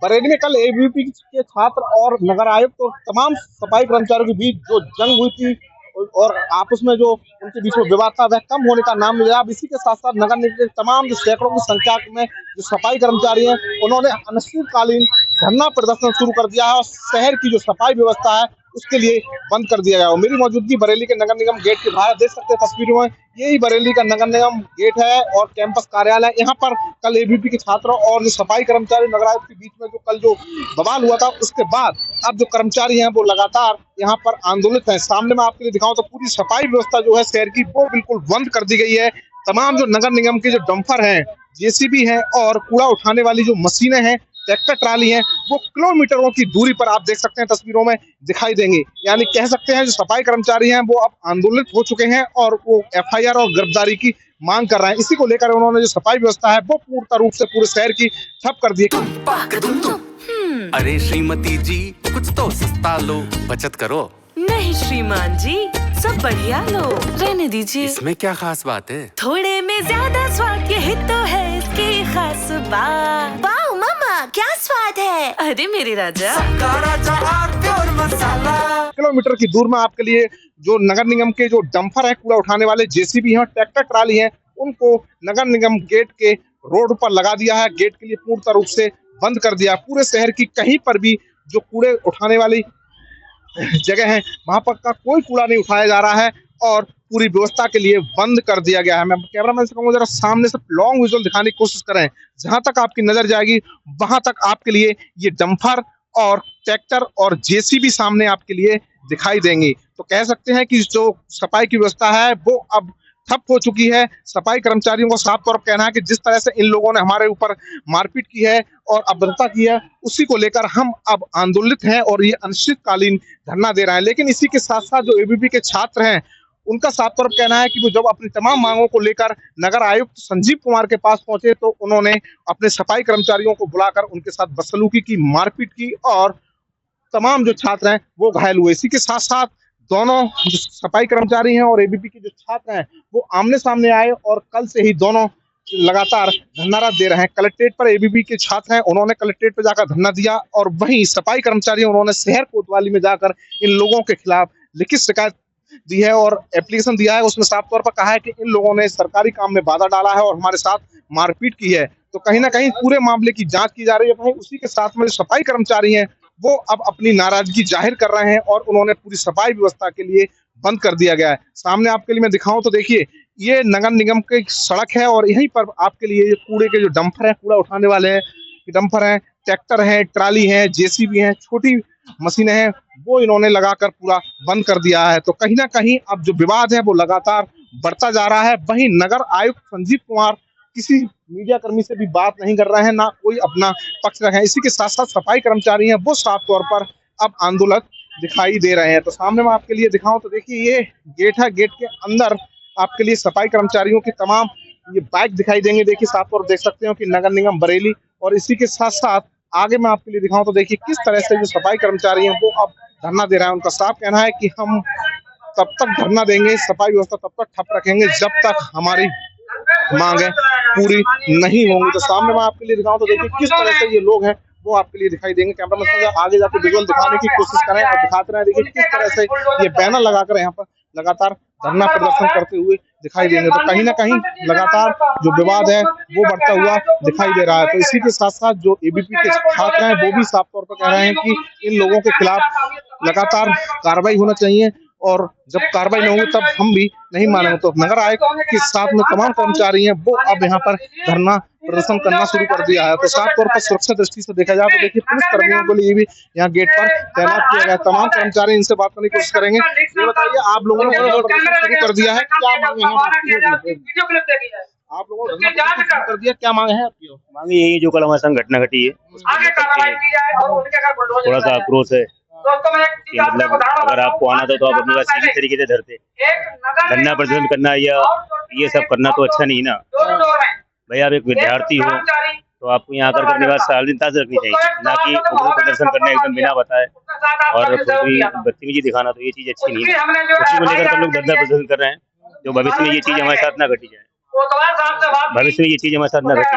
बरेली में कल एबीवीपी के छात्र और नगर आयुक्त और तमाम सफाई कर्मचारियों के बीच जो जंग हुई थी और आपस में जो उनके बीच में विवाद था वह कम होने का नाम नहीं लिया। अब इसी के साथ साथ नगर निगम के तमाम जो सैकड़ों की संख्या में जो सफाई कर्मचारी हैं उन्होंने अनिश्चितकालीन धरना प्रदर्शन शुरू कर दिया है और शहर की जो सफाई व्यवस्था है उसके लिए बंद कर दिया गया। और मेरी मौजूदगी बरेली के नगर निगम गेट के बाहर देख सकते हैं तस्वीरों में, यही बरेली का नगर निगम गेट है और कैंपस कार्यालय। यहाँ पर कल एबीवीपी के छात्रों और जो सफाई कर्मचारी नगर आयुक्त के बीच में जो कल जो बवाल हुआ था उसके बाद अब जो कर्मचारी हैं वो लगातार यहाँ पर आंदोलित हैं। सामने मैं आपके लिए दिखाऊं तो पूरी सफाई व्यवस्था जो है शहर की वो बिल्कुल बंद कर दी गई है। तमाम जो नगर निगम के जो डंपर हैं, जेसीबी हैं और कूड़ा उठाने वाली जो मशीनें हैं, ट्रैक्टर ट्राली हैं, वो किलोमीटरों की दूरी पर आप देख सकते हैं तस्वीरों में दिखाई देंगे। यानी कह सकते हैं जो सफाई कर्मचारी हैं वो अब आंदोलित हो चुके हैं और वो एफआईआर और गिरफ्तारी की मांग कर रहे हैं। इसी को लेकर उन्होंने जो सफाई व्यवस्था है वो पूर्ण रूप से पूरे शहर की ठप कर दी। अरे श्रीमती जी कुछ तो सस्ता लो, बचत करो। नहीं श्रीमान जी, सब बढ़िया लो, रहने दीजिए। इसमें क्या खास बात है? थोड़े में ज्यादा स्वाद, यही तो है इसकी खास बात। वाह मामा, क्या स्वाद है। अरे मेरे राजा, किलोमीटर की दूर में आपके लिए जो नगर निगम के जो डंपर है, कूड़ा उठाने वाले जेसीबी हैं, ट्रैक्टर ट्राली हैं, उनको नगर निगम गेट के रोड पर लगा दिया है। गेट के लिए पूर्ण रूप से बंद कर दिया। पूरे शहर की कहीं पर भी जो कूड़े उठाने वाली जगह है वहां पर का कोई कूड़ा नहीं उठाया जा रहा है और पूरी व्यवस्था के लिए बंद कर दिया गया है। मैं कैमरामैन से कहूंगा जरा सामने से लॉन्ग विजुअल दिखाने की कोशिश करें। जहां तक आपकी नजर जाएगी वहां तक आपके लिए ये डंपर और ट्रैक्टर और जेसीबी सामने आपके लिए दिखाई देंगी। तो कह सकते हैं कि जो सफाई की व्यवस्था है वो अब ठप हो चुकी है। सफाई कर्मचारियों को साफ तौर पर कहना है कि जिस तरह से इन लोगों ने हमारे ऊपर मारपीट की है और अभद्रता की है, उसी को लेकर हम अब आंदोलित हैं और ये अनिश्चितकालीन धरना दे रहे हैं। लेकिन इसी के साथ साथ जो एबीवीपी के छात्र हैं उनका साफ तौर पर कहना है कि वो जब अपनी तमाम मांगों को लेकर नगर आयुक्त संजीव कुमार के पास पहुंचे तो उन्होंने अपने सफाई कर्मचारियों को बुलाकर उनके साथ बदसलूकी की, मारपीट की और तमाम जो छात्र हैं वो घायल हुए। इसी के साथ साथ दोनों जो सफाई कर्मचारी हैं और एबीवीपी के जो छात्र हैं वो आमने सामने आए और कल से ही दोनों लगातार धरना दे रहे हैं। कलेक्ट्रेट पर एबीवीपी के छात्र हैं, उन्होंने कलेक्ट्रेट पर जाकर धरना दिया और वहीं सफाई कर्मचारी उन्होंने शहर कोतवाली में जाकर इन लोगों के खिलाफ लिखित शिकायत दी है और एप्लीकेशन दिया है। उसमें साफ तौर पर कहा है कि इन लोगों ने सरकारी काम में बाधा डाला है और हमारे साथ मारपीट की है। तो कहीं ना कहीं पूरे मामले की जांच की जा रही है। वहीं उसी के साथ में जो सफाई कर्मचारी हैं वो अब अपनी नाराजगी जाहिर कर रहे हैं और उन्होंने पूरी सफाई व्यवस्था के लिए बंद कर दिया गया है। सामने आपके लिए मैं दिखाऊं तो देखिए ये नगर निगम की सड़क है और यहीं पर आपके लिए कूड़े के जो डंपर हैं, कूड़ा उठाने वाले हैं, डंपर हैं, ट्रैक्टर हैं, ट्राली हैं, जेसीबी हैं, छोटी मशीनें हैं, वो इन्होंने लगाकर पूरा बंद कर दिया है। तो कहीं ना कहीं अब जो विवाद है वो लगातार बढ़ता जा रहा है। वहीं नगर आयुक्त संजीव कुमार किसी मीडिया कर्मी से भी बात नहीं कर रहे हैं, ना कोई अपना पक्ष रखे हैं। इसी के साथ साथ सफाई कर्मचारी हैं वो साफ तौर पर अब आंदोलन दिखाई दे रहे हैं। तो सामने मैं आपके लिए दिखाऊं तो देखिए ये गेट है, गेट के अंदर आपके लिए सफाई कर्मचारियों की तमाम ये बाइक दिखाई देंगे। देखिए साफ तौर देख सकते हो कि नगर निगम बरेली। और इसी के साथ साथ आगे मैं आपके लिए दिखाऊं तो देखिए किस तरह से जो सफाई कर्मचारी हैं वो अब धरना दे रहे हैं। उनका साफ कहना है कि हम तब तक धरना देंगे, सफाई व्यवस्था तब तक ठप रखेंगे जब तक हमारी मांगे पूरी नहीं होंगी। तो सामने मैं आपके लिए दिखाऊं तो देखिए किस तरह से ये लोग हैं वो आपके लिए दिखाई देंगे। कैमरामैन आगे जाकर विजुअल दिखाने की कोशिश करें और दिखाते रहे। देखिए किस तरह से ये बैनर लगाकर यहाँ पर लगातार धरना प्रदर्शन करते हुए दिखाई देंगे। तो कहीं ना कहीं लगातार जो विवाद है वो बढ़ता हुआ दिखाई दे रहा है। तो इसी के साथ साथ जो एबीवीपी के छात्र हैं वो भी साफ तौर पर कह रहे हैं कि इन लोगों के खिलाफ लगातार कार्रवाई होना चाहिए और जब कार्रवाई नहीं होगी तब हम भी नहीं मानेंगे। तो नगर आयुक्त के साथ में तमाम कर्मचारी हैं वो अब यहाँ पर धरना प्रदर्शन करना शुरू कर दिया है। तो साफ तौर पर सुरक्षा दृष्टि से देखा जाए तो देखिए पुलिस कर्मियों के लिए भी यहाँ गेट पर तैनात किया गया। तमाम कर्मचारी इनसे बात करने की कोशिश करेंगे। ये बताइए आप लोगों ने प्रदर्शन शुरू कर दिया है, क्या मांगे हैं आप लोगों ने शुरू कर दिया, क्या मांगे हैं आपकी? मांगे यही जो कल हमारे संग घटना घटी है थोड़ा सा आक्रोश है कि मतलब अगर आपको आना था तो आप अपनी बात सीधी तरीके से धरते। धरना प्रदर्शन करना या ये सब करना तो अच्छा नहीं ना भाई। आप एक विद्यार्थी हो तो आपको यहाँ आकर अपनी बात सावधानता रखनी चाहिए, ना कि उग्र प्रदर्शन करना एकदम बिना बताए और कोई बदतमीजी दिखाना। तो ये चीज अच्छी नहीं है। उसी को लेकर हम लोग धरना प्रदर्शन कर रहे हैं जो भविष्य में ये चीज हमारे साथ ना घटी जाए। भविष्य में ये चीज हमारे साथ न घटे,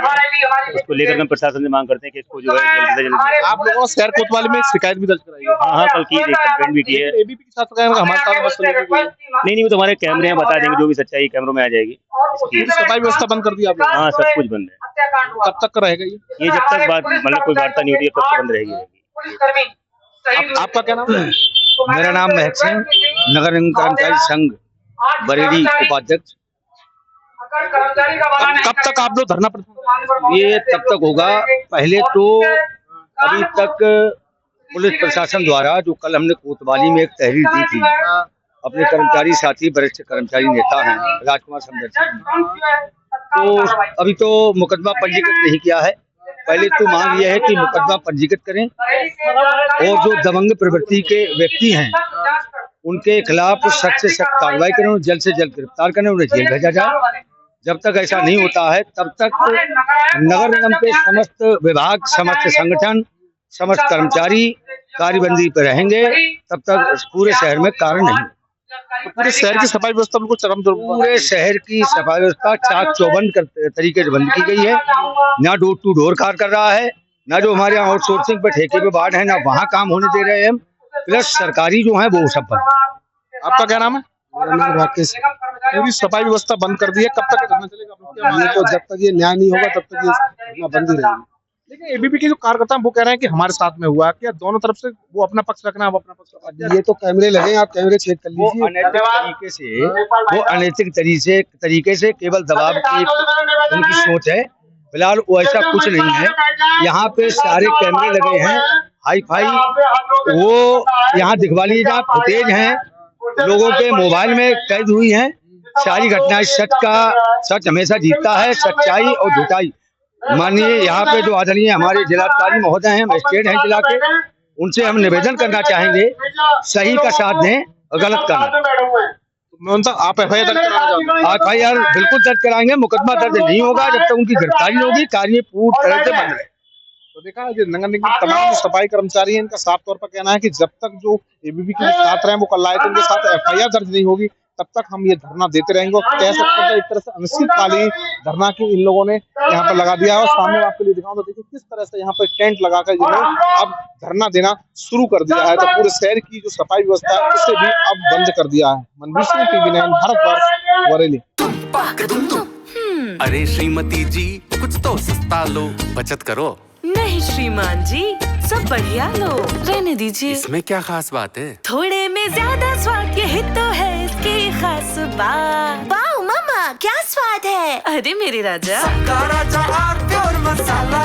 उसको लेकर हम प्रशासन से मांग करते हैं कि इसको जो है जल्द से जल्द। आप लोगों ने शहर कोतवाली में शिकायत भी दर्ज कराई है? हाँ, कल की कंप्लेंट भी की है। एबीपी के साथ तो हमारे साथ बस नहीं, वो तो हमारे कैमरे हैं, बता देंगे जो भी सच्चाई कैमरों में आ जाएगी। सफाई व्यवस्था बंद कर दी आप लोगों ने? हाँ, सब कुछ बंद है। कब तक का रहेगा ये जब तक बात मतलब कोई वार्ता नहीं होती है तब तक बंद रहेगी। आपका क्या नाम है? मेरा नाम महक सिंह, नगर निगम कर्मचारी संघ बरेली उपाध्यक्ष। कब तक आप लोग धरना प्रदर्शन? ये तब तक होगा, पहले तो अभी तक पुलिस प्रशासन द्वारा जो कल हमने कोतवाली में एक तहरीर दी थी, अपने कर्मचारी साथी वरिष्ठ कर्मचारी नेता हैं राजकुमार समदर्शी, तो अभी तो मुकदमा पंजीकृत नहीं किया है। पहले तो मांग यह है कि मुकदमा पंजीकृत करें और जो दबंग प्रवृत्ति के व्यक्ति हैं उनके खिलाफ सख्त से सख्त कार्रवाई करें, उन्हें जल्द से जल्द गिरफ्तार करें, उन्हें जेल भेजा जाए। जब तक ऐसा नहीं होता है तब तक नगर निगम के समस्त विभाग, समस्त संगठन, समस्त कर्मचारी कार्यबंदी पर रहेंगे, तब तक पूरे शहर में कार्य नहीं। तो पूरे शहर की सफाई व्यवस्था बिल्कुल चरम पूरे शहर की सफाई व्यवस्था चाक चौबंद तरीके से बंद की गई है। ना डोर टू डोर कार्य कर रहा है, ना जो हमारे यहाँ आउटसोर्सिंग पे ठेके पे बांट है, ना वहाँ काम होने दे रहे हैं हम, प्लस सरकारी जो है वो सब बंद। आपका क्या नाम है? मेरा नाम राकेश। पूरी सफाई व्यवस्था बंद कर दी है, कब तक करना चलेगा? ये तो जब तक ये न्याय नहीं होगा तब तक ये बंद ही रहेगी। लेकिन एबीपी के जो कार्यकर्ता हैं वो कह रहे हैं कि हमारे साथ में हुआ, क्या दोनों तरफ से वो अपना पक्ष रखना है, वो अपना पक्ष रखना है? ये तो कैमरे लगे हैं, आप कैमरे चेक कर लीजिए। वो अनैतिक तरीके से केवल दबाव की उनकी सोच है, फिलहाल वो ऐसा कुछ नहीं है। यहाँ पे सारे कैमरे लगे हैं, हाई फाई, वो यहाँ दिखवा लीजिए, आप फुटेज हैं लोगों के मोबाइल में कैद हुई हैं सारी घटनाएं। सच हमेशा जीतता है, सच्चाई और झूठाई। माननीय यहाँ पे जो आदरणीय हमारे जिलाधिकारी महोदय हैं, मजिस्ट्रेट हैं जिला के, उनसे हम निवेदन करना चाहेंगे सही का साथ दें और गलत का नहीं। आप एफआईआर दर्ज कराना चाहते हैं? एफआईआर बिल्कुल दर्ज कराएंगे, मुकदमा दर्ज नहीं होगा जब तक उनकी गिरफ्तारी होगी, कार्य पूरी तरह से बंद रहे। तो देखा है, नगर निगम तमाम सफाई कर्मचारी हैं, इनका साफ तौर पर कहना है कि जब तक जो एबीपी के छात्र हैं वो कल आए थे, उनके साथ एफआईआर दर्ज नहीं होगी तब तक हम ये धरना देते रहेंगे। और कह सकते हैं एक तरह से अनिश्चितकालीन धरना की इन लोगों ने यहाँ पर लगा दिया है। और सामने आपके लिए दिखाऊं तो देखिए किस तरह से यहाँ पर टेंट लगाकर इन्होंने अब धरना देना शुरू कर दिया है। तो पूरे शहर की जो सफाई व्यवस्था है उसे भी अब बंद कर दिया है। मनवीर सिंह, TV9 भारतवर्ष, बरेली। अरे श्रीमती जी कुछ तो सस्ता लो, बचत करो। नहीं श्रीमान जी, सब बढ़िया लो, रहने दीजिए। इसमें क्या खास बात है? थोड़े में ज्यादा स्वाद, यही तो है इसकी खास बात। वाह मामा, क्या स्वाद है। अरे मेरे राजा। मसाला